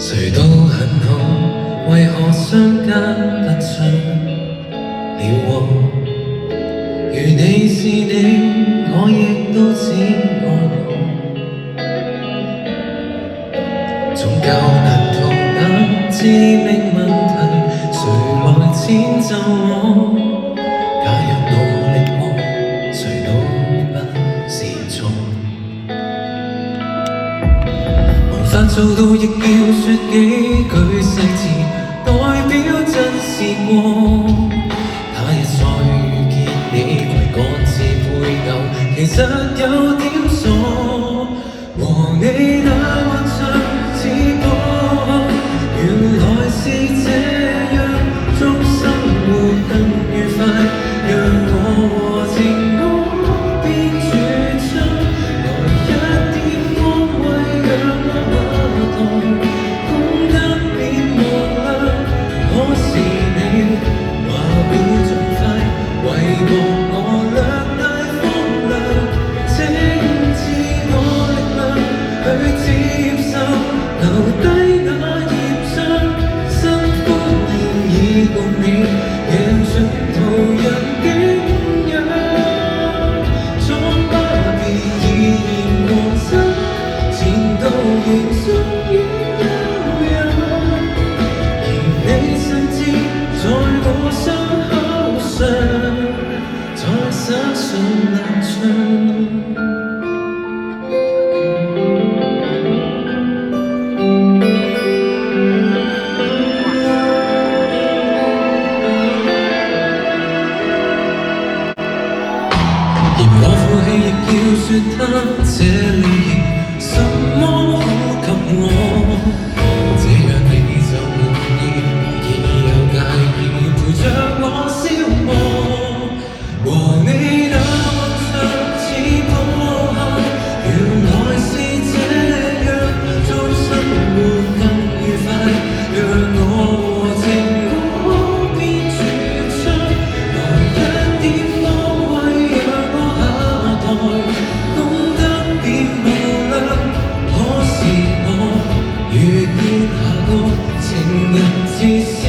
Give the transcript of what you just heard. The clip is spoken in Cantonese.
誰都很好，為何相間不盡了喎？如你是你，我亦都只愛我。總較難逃那致命問題，誰來遷就我？假若努力過，誰都不是錯。無法做到，亦要說幾句細節，代表真試過。那日再遇見你，攜各自配偶，其實有點傻。和你那幻想似火，原來是這樣，祝生活更愉快，讓我和情歌變絕唱，來一點安慰，讓我下台，功德變無量。可是你話會盡快，為何我略帶荒涼？請賜我力量去接受，留低那頁章，新歡現已共你贏盡途人景仰。裝巴別已現過身，前度仍屬於悠揚，而你甚至在我傷口上再灑上蠟像。嫌我負氣，亦要說他這裡亦什麼好給我，這樣你就滿意，已有介意陪着我消磨。和你那幻想似破殼，原來是這樣，祝生活更愉快，讓我和情歌變絕唱，來一點安慰，讓我下台，功德變無量。可是我遇見下個情人，自是